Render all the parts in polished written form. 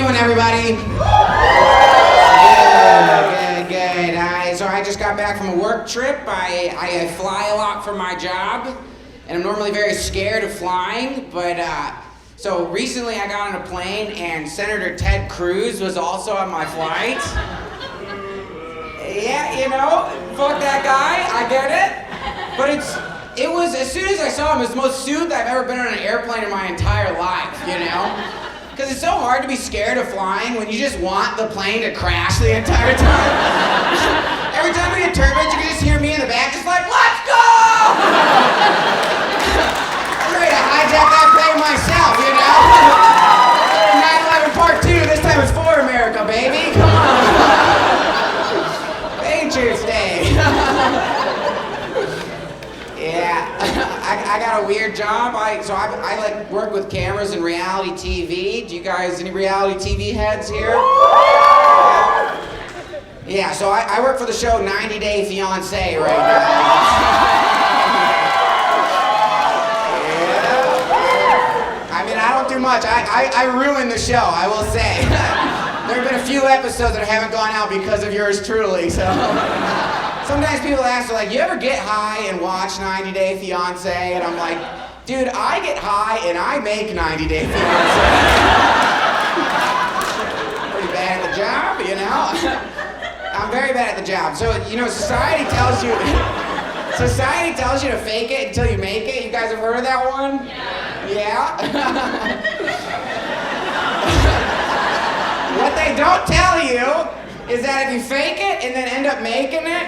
doing, everybody? Good. So I just got back from a work trip. I fly a lot for my job, and I'm normally very scared of flying, but so recently I got on a plane, and Senator Ted Cruz was also on my flight. Yeah, you know, fuck that guy, I get it. But it was, as soon as I saw him, it was the most soothed I've ever been on an airplane in my entire life, you know? Because it's so hard to be scared of flying when you just want the plane to crash the entire time. Every time we get turbulence, you can just hear me in the back just like, let's go! I'm ready to hijack that plane myself, you know? 9/11 Part 2, this time it's for America, baby, come on. Patriots Day. Yeah, I got a weird job. I like work with cameras and reality TV. Do you guys, any reality TV heads here? Yeah, so I work for the show 90 Day Fiancé right now. Yeah. I mean, I don't do much. I ruin the show, I will say. There have been a few episodes that haven't gone out because of yours truly, so. Sometimes people ask, like, you ever get high and watch 90 Day Fiancé? And I'm like, dude, I get high and I make 90 Day Fiancé. Pretty bad at the job, you know? I'm very bad at the job. So, you know, society tells you to fake it until you make it. You guys have heard of that one? Yeah? What they don't tell you is that if you fake it and then end up making it,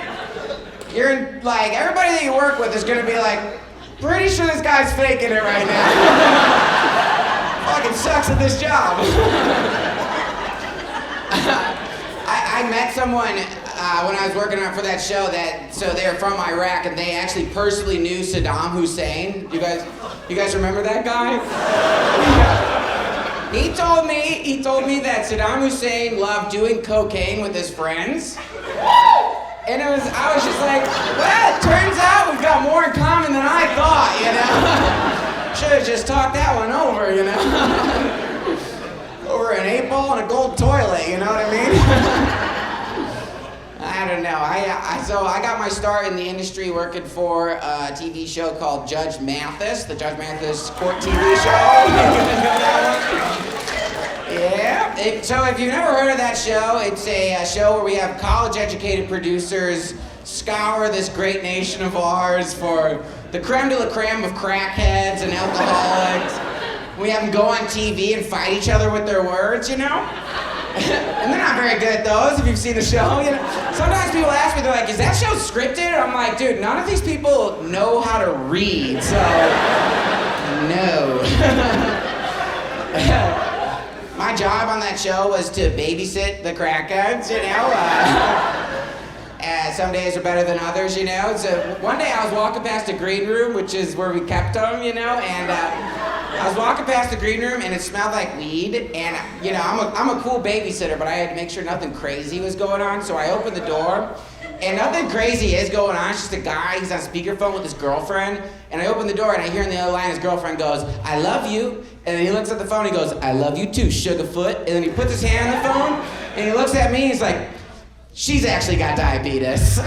you're like, everybody that you work with is gonna be like, pretty sure this guy's faking it right now. Fucking sucks at this job. I met someone when I was working for that show so they're from Iraq and they actually personally knew Saddam Hussein. You guys remember that guy? He told me that Saddam Hussein loved doing cocaine with his friends. And I was just like, well, it turns out we've got more in common than I thought, you know? Should have just talked that one over, you know? Over an 8-ball and a gold toilet, you know what I mean? I don't know. So I got my start in the industry working for a TV show called Judge Mathis, the Judge Mathis court TV show. Yeah. So if you've never heard of that show, it's a show where we have college-educated producers scour this great nation of ours for the creme de la creme of crackheads and alcoholics. We have them go on TV and fight each other with their words, you know? And they're not very good at those, if you've seen the show, you know? Sometimes people ask me, they're like, is that show scripted? And I'm like, dude, none of these people know how to read, so no. My job on that show was to babysit the crackheads, you know? Some days are better than others, you know? So one day I was walking past a green room, which is where we kept them, you know? And I was walking past the green room and it smelled like weed. And, you know, I'm a cool babysitter, but I had to make sure nothing crazy was going on. So I opened the door and nothing crazy is going on. It's just a guy, he's on speakerphone with his girlfriend. And I open the door and I hear on the other line his girlfriend goes, I love you. And then he looks at the phone and he goes, I love you too, Sugarfoot. And then he puts his hand on the phone and he looks at me and he's like, she's actually got diabetes. You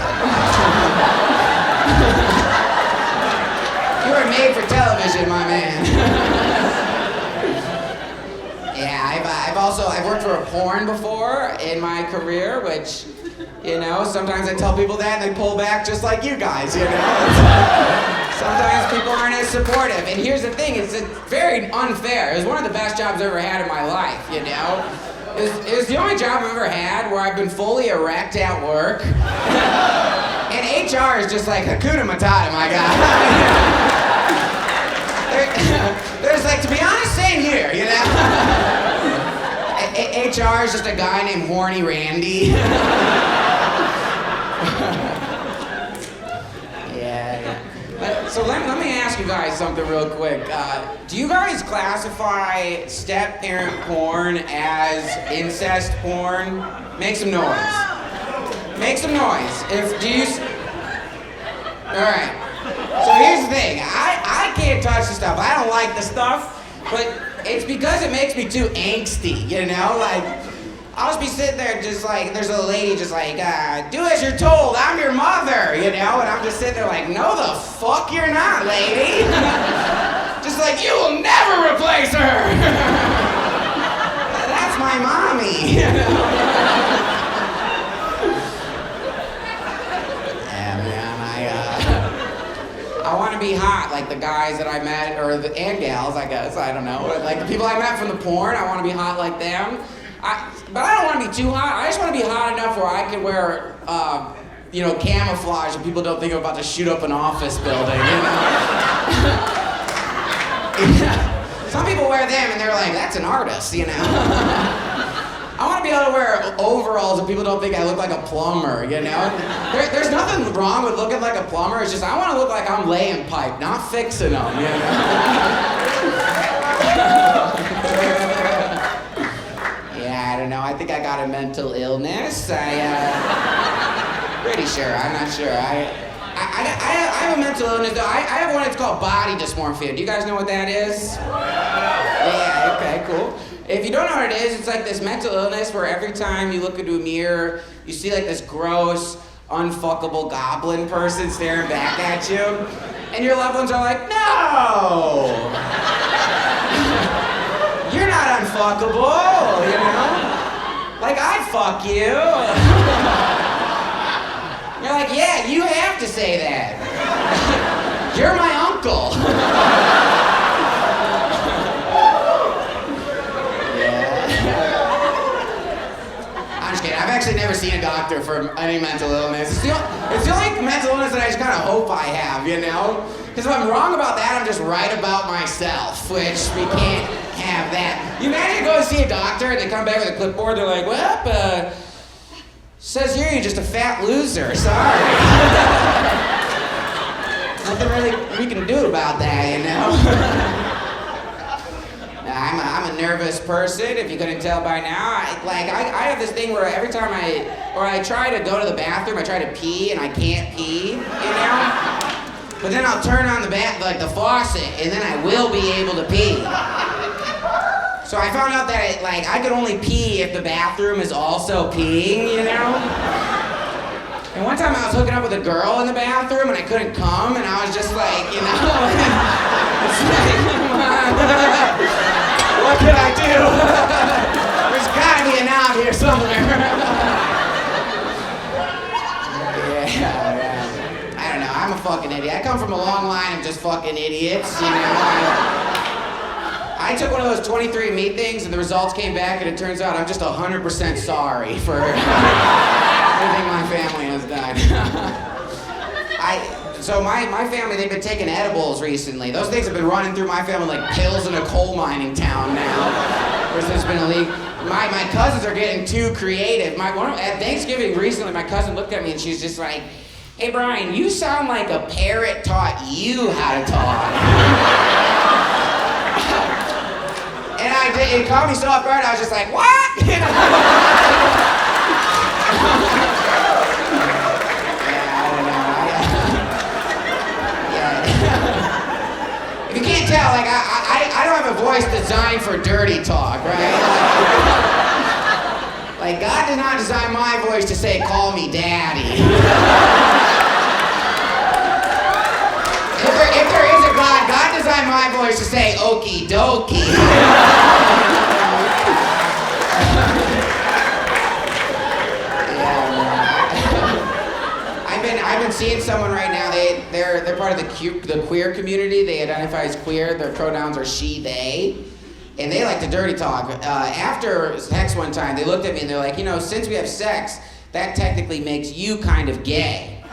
were made for television, my man. Yeah, I've worked for a porn before in my career, which, you know, sometimes I tell people that and they pull back just like you guys, you know? Sometimes people aren't as supportive. And here's the thing, it's very unfair. It was one of the best jobs I've ever had in my life, you know? It was the only job I've ever had where I've been fully erect at work. And HR is just like, Hakuna Matata, my guy. There's like, to be honest, same here, you know? HR is just a guy named Horny Randy. Yeah. So let me ask you guys something real quick. Do you guys classify step-parent porn as incest porn? Make some noise. Make some noise. All right. So here's the thing. I can't touch the stuff. I don't like the stuff, but It's because it makes me too angsty, you know? Like, I'll just be sitting there just like, there's a lady just like, do as you're told, I'm your mother, you know? And I'm just sitting there like, no the fuck you're not, lady. Just like, you will never replace her. That's my mommy, you know? I want to be hot like the guys that I met, and gals, I guess, I don't know. Like the people I met from the porn, I want to be hot like them. But I don't want to be too hot. I just want to be hot enough where I can wear, camouflage and people don't think I'm about to shoot up an office building, you know? Some people wear them and they're like, that's an artist, you know? I want to be able to wear overalls and people don't think I look like a plumber, you know? There's nothing wrong with looking like a plumber. It's just I want to look like I'm laying pipe, not fixing them, you know? Yeah, I don't know. I think I got a mental illness. Pretty sure. I'm not sure. I have a mental illness, though. I have one that's called body dysmorphia. Do you guys know what that is? Yeah, okay, cool. If you don't know what it is, it's like this mental illness where every time you look into a mirror, you see like this gross, unfuckable goblin person staring back at you, and your loved ones are like, no! You're not unfuckable, you know? Like, I'd fuck you. You're like, yeah, you have to say that. You're my uncle. I've actually never seen a doctor for any mental illness. It's the only mental illness that I just kind of hope I have, you know? Because if I'm wrong about that, I'm just right about myself, which we can't have that. You imagine going to see a doctor and they come back with a clipboard, they're like, well, says here you're just a fat loser, sorry. Nothing really we can do about that, you know? I'm a nervous person, if you couldn't tell by now. I have this thing where every time I try to go to the bathroom, I try to pee and I can't pee, you know? But then I'll turn on the faucet and then I will be able to pee. So I found out that I could only pee if the bathroom is also peeing, you know? And one time I was hooking up with a girl in the bathroom and I couldn't come and I was just like, you know, it's like, what can I do? There's gotta be an out here somewhere. Yeah. I don't know, I'm a fucking idiot. I come from a long line of just fucking idiots, you know? I took one of those 23andMe things and the results came back and it turns out I'm just 100% sorry for everything my family has done. So my family, they've been taking edibles recently. Those things have been running through my family like pills in a coal mining town now. There's been a leak. My cousins are getting too creative. At Thanksgiving recently, my cousin looked at me and she's just like, hey Brian, you sound like a parrot taught you how to talk. And it caught me so off guard, I was just like, what? If you can't tell, I don't have a voice designed for dirty talk, right? Like, God did not design my voice to say, call me daddy. If there is a God, God designed my voice to say, okie dokie. I've been seeing someone right now. They're part of the queer community. They identify as queer. Their pronouns are she, they, and they like to dirty talk. After sex one time, they looked at me and they're like, you know, since we have sex, that technically makes you kind of gay,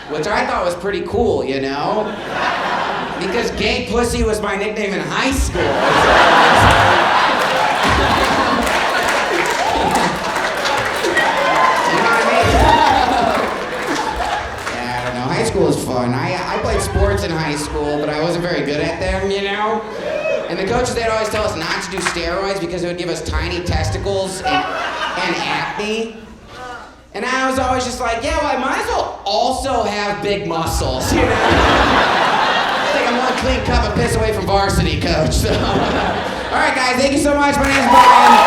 which I thought was pretty cool, you know, because gay pussy was my nickname in high school. High school was fun. I played sports in high school, but I wasn't very good at them, you know? And the coaches, they'd always tell us not to do steroids because it would give us tiny testicles and acne. And I was always just like, yeah, well, I might as well also have big muscles, you know? think I'm one clean cup of piss away from varsity, coach. So. All right, guys, thank you so much. My name's Brian.